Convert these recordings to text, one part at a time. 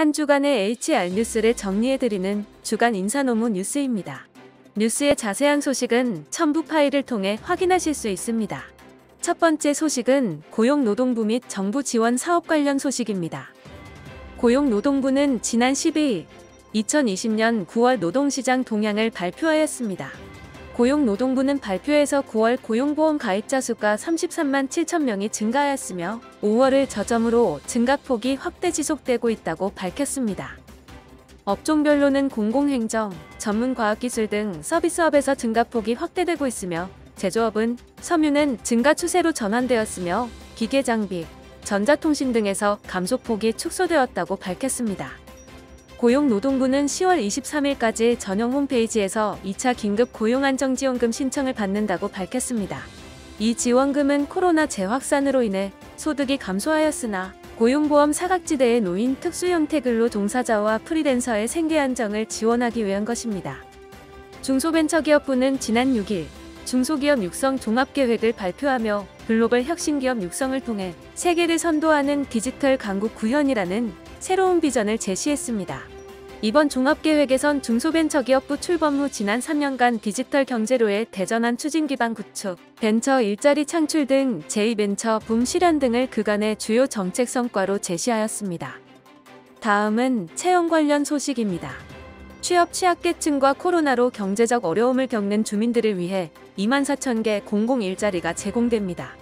한 주간의 HR 뉴스를 정리해드리는 주간 인사노무 뉴스입니다. 뉴스의 자세한 소식은 첨부 파일을 통해 확인하실 수 있습니다. 첫 번째 소식은 고용노동부 및 정부 지원 사업 관련 소식입니다. 고용노동부는 지난 12일 2020년 9월 노동시장 동향을 발표하였습니다. 고용노동부는 발표에서 9월 고용보험 가입자 수가 33만 7천 명이 증가하였으며 5월을 저점으로 증가폭이 확대 지속되고 있다고 밝혔습니다. 업종별로는 공공행정, 전문과학기술 등 서비스업에서 증가폭이 확대되고 있으며 제조업은 섬유는 증가 추세로 전환되었으며 기계장비, 전자통신 등에서 감소폭이 축소되었다고 밝혔습니다. 고용노동부는 10월 23일까지 전용 홈페이지에서 2차 긴급 고용안정지원금 신청을 받는다고 밝혔습니다. 이 지원금은 코로나 재확산으로 인해 소득이 감소하였으나 고용보험 사각지대에 놓인 특수형태 근로 종사자와 프리랜서의 생계 안정을 지원하기 위한 것입니다. 중소벤처기업부는 지난 6일 중소기업 육성 종합계획을 발표하며 글로벌 혁신기업 육성을 통해 세계를 선도하는 디지털 강국 구현이라는 새로운 비전을 제시했습니다. 이번 종합계획에선 중소벤처기업부 출범 후 지난 3년간 디지털 경제로의 대전환 추진 기반 구축, 벤처 일자리 창출 등 제2벤처 붐 실현 등을 그간의 주요 정책 성과로 제시하였습니다. 다음은 채용 관련 소식입니다. 취업 취약계층과 코로나로 경제적 어려움을 겪는 주민들을 위해 24,000개 공공일자리가 제공됩니다.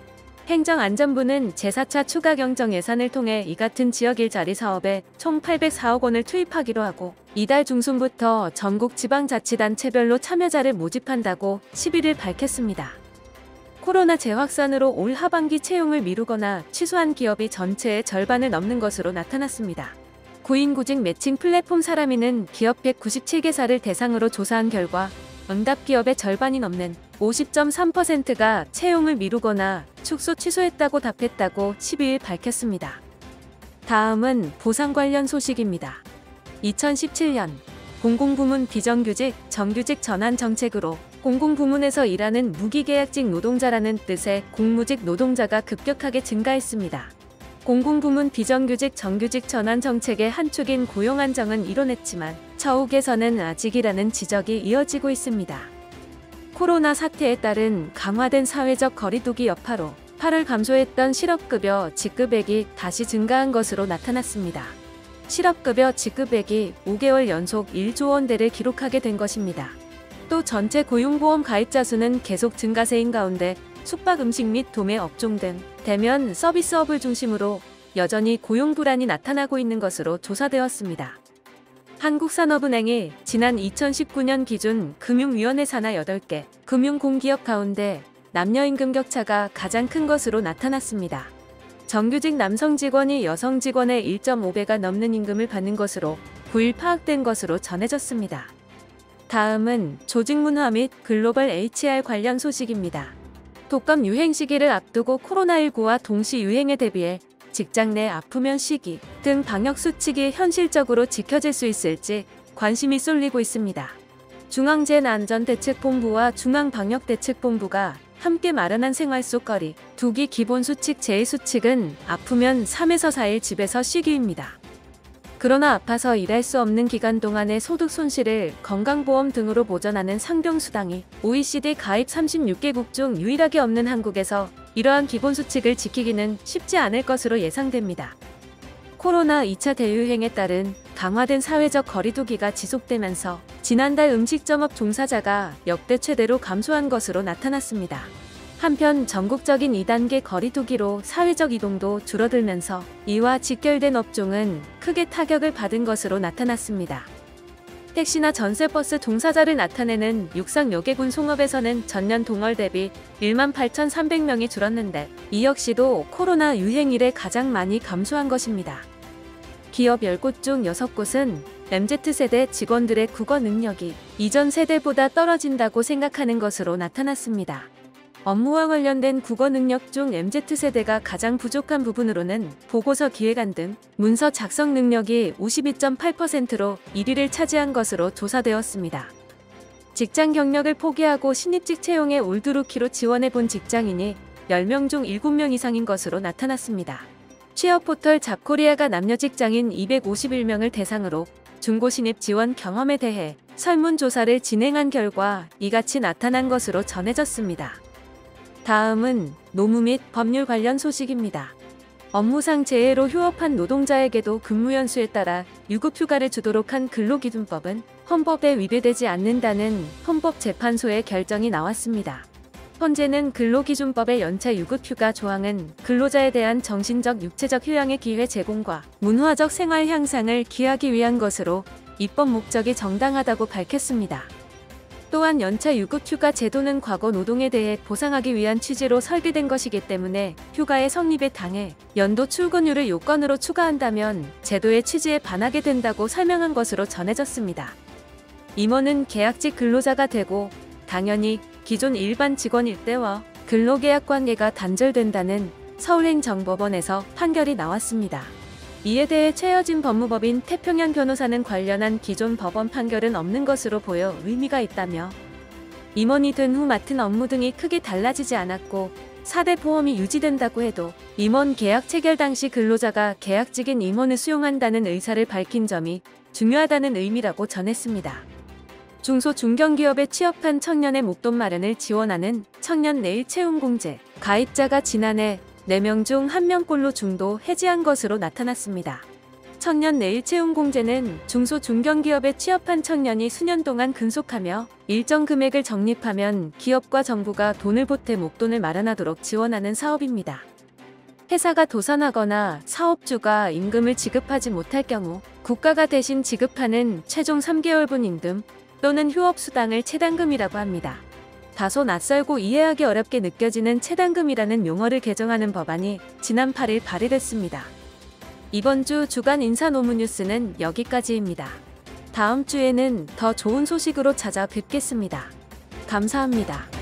행정안전부는 제4차 추가 경정 예산을 통해 이 같은 지역 일자리 사업에 총 804억 원을 투입하기로 하고 이달 중순부터 전국 지방자치단체별로 참여자를 모집한다고 11일 밝혔습니다. 코로나 재확산으로 올 하반기 채용을 미루거나 취소한 기업이 전체의 절반을 넘는 것으로 나타났습니다. 구인구직 매칭 플랫폼 사람이는 기업 197개사를 대상으로 조사한 결과 응답 기업의 절반이 넘는 50.3%가 채용을 미루거나 축소 취소했다고 답했다고 12일 밝혔습니다. 다음은 보상 관련 소식입니다. 2017년 공공부문 비정규직, 정규직 전환 정책으로 공공부문에서 일하는 무기계약직 노동자라는 뜻의 공무직 노동자가 급격하게 증가했습니다. 공공부문 비정규직, 정규직 전환 정책의 한 축인 고용안정은 이뤄냈지만 처우 개선은 아직이라는 지적이 이어지고 있습니다. 코로나 사태에 따른 강화된 사회적 거리두기 여파로 8월 감소했던 실업급여 지급액이 다시 증가한 것으로 나타났습니다. 실업급여 지급액이 5개월 연속 1조 원대를 기록하게 된 것입니다. 또 전체 고용보험 가입자 수는 계속 증가세인 가운데 숙박 음식 및 도매 업종 등 대면 서비스업을 중심으로 여전히 고용 불안이 나타나고 있는 것으로 조사되었습니다. 한국산업은행이 지난 2019년 기준 금융위원회 산하 8개 금융공기업 가운데 남녀임금 격차가 가장 큰 것으로 나타났습니다. 정규직 남성 직원이 여성 직원의 1.5배가 넘는 임금을 받는 것으로 9일 파악된 것으로 전해졌습니다. 다음은 조직문화 및 글로벌 HR 관련 소식입니다. 독감 유행 시기를 앞두고 코로나19와 동시 유행에 대비해 직장 내 아프면 쉬기 등 방역 수칙이 현실적으로 지켜질 수 있을지 관심이 쏠리고 있습니다. 중앙재난안전대책본부와 중앙방역대책본부가 함께 마련한 생활 속 거리 두기 기본 수칙 제1수칙은 아프면 3에서 4일 집에서 쉬기입니다. 그러나 아파서 일할 수 없는 기간 동안의 소득 손실을 건강보험 등으로 보전하는 상병수당이 OECD 가입 36개국 중 유일하게 없는 한국에서 이러한 기본수칙을 지키기는 쉽지 않을 것으로 예상됩니다. 코로나 2차 대유행에 따른 강화된 사회적 거리두기가 지속되면서 지난달 음식점업 종사자가 역대 최대로 감소한 것으로 나타났습니다. 한편 전국적인 2단계 거리두기로 사회적 이동도 줄어들면서 이와 직결된 업종은 크게 타격을 받은 것으로 나타났습니다. 택시나 전세버스 종사자를 나타내는 육상 여객운 송업에서는 전년 동월 대비 18,300명이 줄었는데 이 역시도 코로나 유행 이래 가장 많이 감소한 것입니다. 기업 10곳 중 6곳은 MZ세대 직원들의 국어 능력이 이전 세대보다 떨어진다고 생각하는 것으로 나타났습니다. 업무와 관련된 국어 능력 중 MZ세대가 가장 부족한 부분으로는 보고서 기획안 등 문서 작성 능력이 52.8%로 1위를 차지한 것으로 조사되었습니다. 직장 경력을 포기하고 신입직 채용에 올드루키로 지원해 본 직장인이 10명 중 7명 이상인 것으로 나타났습니다. 취업 포털 잡코리아가 남녀 직장인 251명을 대상으로 중고 신입 지원 경험에 대해 설문조사를 진행한 결과 이같이 나타난 것으로 전해졌습니다. 다음은 노무 및 법률 관련 소식입니다. 업무상 재해로 휴업한 노동자에게도 근무연수에 따라 유급휴가를 주도록 한 근로기준법은 헌법에 위배되지 않는다는 헌법재판소의 결정이 나왔습니다. 현재는 근로기준법의 연차 유급휴가 조항은 근로자에 대한 정신적, 육체적 휴양의 기회 제공과 문화적 생활 향상을 기하기 위한 것으로 입법 목적이 정당하다고 밝혔습니다. 또한 연차 유급휴가 제도는 과거 노동에 대해 보상하기 위한 취지로 설계된 것이기 때문에 휴가의 성립에 당해 연도 출근율을 요건으로 추가한다면 제도의 취지에 반하게 된다고 설명한 것으로 전해졌습니다. 임원은 계약직 근로자가 되고 당연히 기존 일반 직원일 때와 근로계약 관계가 단절된다는 서울행정법원에서 판결이 나왔습니다. 이에 대해 최여진 법무법인 태평양 변호사는 관련한 기존 법원 판결은 없는 것으로 보여 의미가 있다며 임원이 된 후 맡은 업무 등이 크게 달라지지 않았고 4대 보험이 유지된다고 해도 임원 계약 체결 당시 근로자가 계약직인 임원을 수용한다는 의사를 밝힌 점이 중요하다는 의미라고 전했습니다. 중소 중견기업에 취업한 청년의 목돈 마련을 지원하는 청년 내일 채용공제 가입자가 지난해 4명 중 1명꼴로 중도 해지한 것으로 나타났습니다. 청년 내일 채용공제는 중소 중견기업에 취업한 청년이 수년 동안 근속하며 일정 금액을 적립하면 기업과 정부가 돈을 보태 목돈을 마련하도록 지원하는 사업입니다. 회사가 도산하거나 사업주가 임금을 지급하지 못할 경우 국가가 대신 지급하는 최종 3개월분 임금 또는 휴업수당을 체당금이라고 합니다. 다소 낯설고 이해하기 어렵게 느껴지는 체당금이라는 용어를 개정하는 법안이 지난 8일 발의됐습니다. 이번 주 주간 인사노무뉴스는 여기까지입니다. 다음 주에는 더 좋은 소식으로 찾아뵙겠습니다. 감사합니다.